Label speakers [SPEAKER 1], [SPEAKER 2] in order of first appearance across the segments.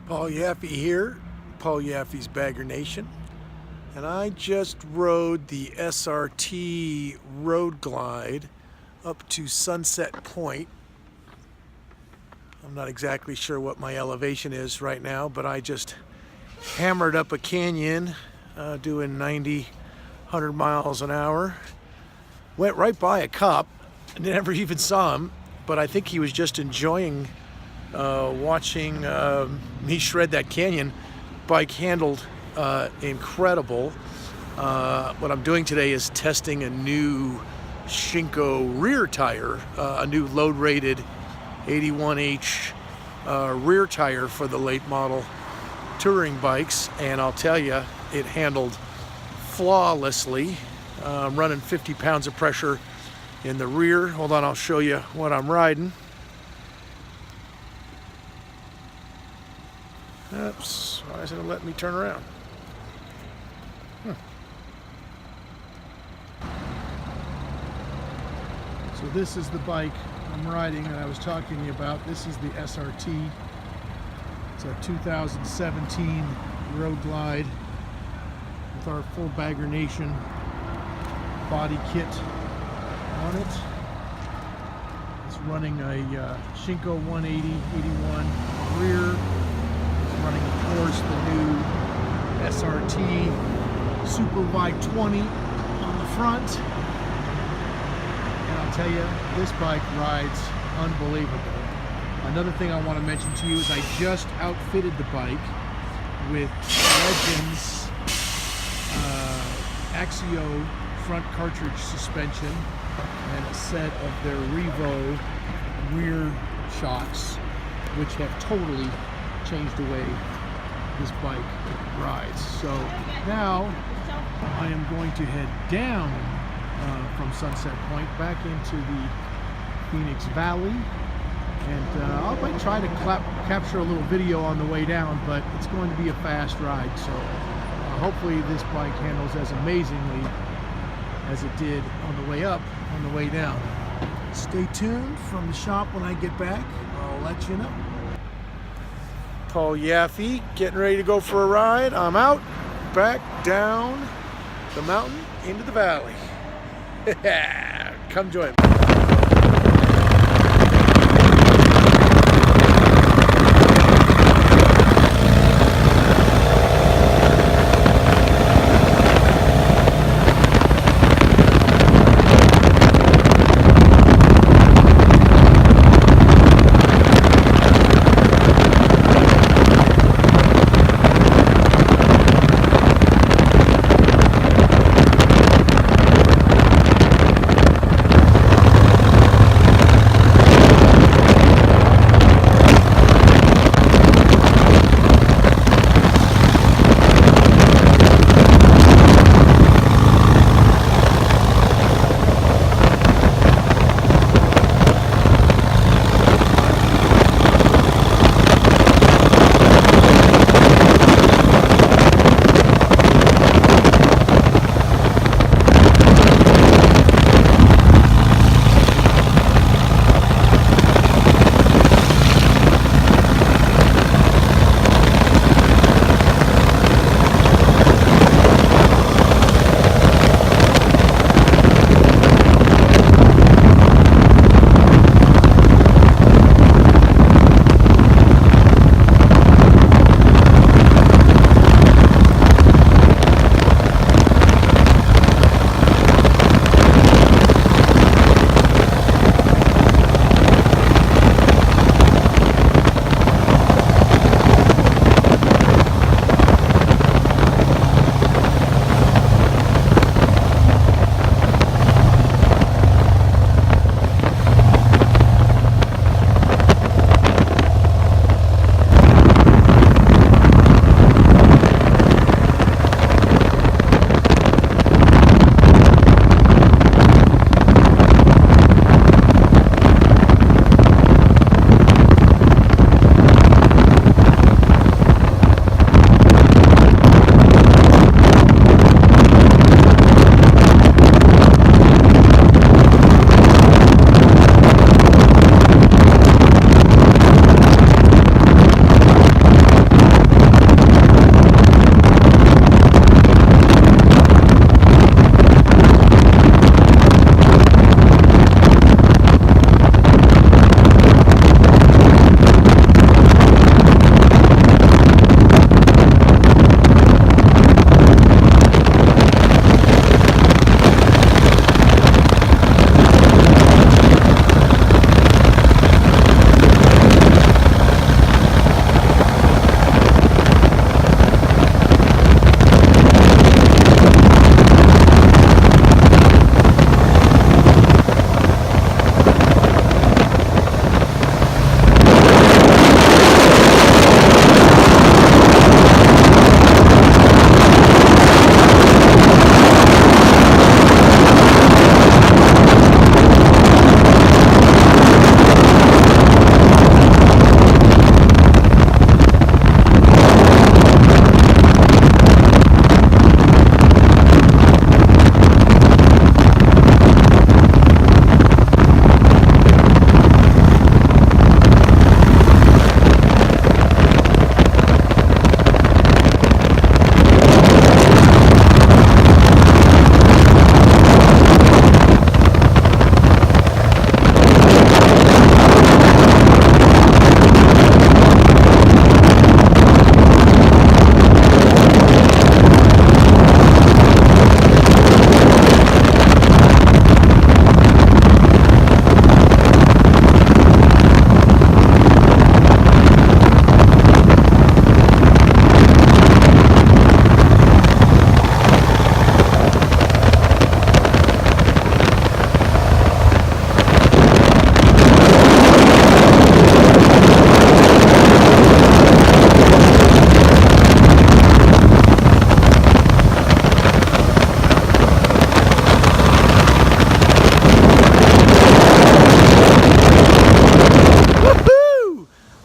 [SPEAKER 1] Paul Yaffe here, Paul Yaffe's Bagger Nation, and I just rode the SRT Road Glide up to Sunset Point. I'm not exactly sure what my elevation is right now, but I just hammered up a canyon doing 90, 100 miles an hour. Went right by a cop, never even saw him, but I think he was just enjoying watching me shred that canyon. Bike handled incredible. What I'm doing today is testing a new Shinko rear tire, a new load-rated 81H rear tire for the late model touring bikes, and I'll tell you, it handled flawlessly. I'm running 50 pounds of pressure in the rear. Hold on, I'll show you what I'm riding. Oops, why isn't it letting me turn around? So this is the bike I'm riding that I was talking to you about. This is the SRT. It's a 2017 Road Glide with our full Bagger Nation body kit on it. It's running a Shinko 180/81 rear. Running, of course, the new SRT Super Wide 20 on the front. And I'll tell you, this bike rides unbelievable. Another thing I want to mention to you is I just outfitted the bike with Legends Axio front cartridge suspension and a set of their Revo rear shocks, which have totally changed the way this bike rides. So now I am going to head down from Sunset Point back into the Phoenix Valley, and I might try to capture a little video on the way down, but it's going to be a fast ride, so hopefully this bike handles as amazingly as it did on the way up, on the way down. Stay tuned from the shop when I get back. I'll let you know. Paul Yaffe, getting ready to go for a ride. I'm out, back down the mountain into the valley. Come join me.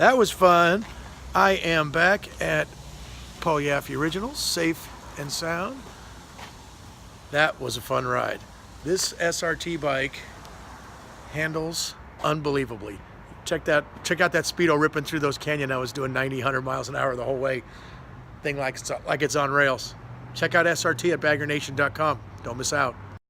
[SPEAKER 1] That was fun. I am back at Paul Yaffe Originals, safe and sound. That was a fun ride. This SRT bike handles unbelievably. Check out that speedo ripping through those canyon. I was doing 90, 100 miles an hour the whole way. Thing like it's on rails. Check out SRT at baggernation.com. Don't miss out.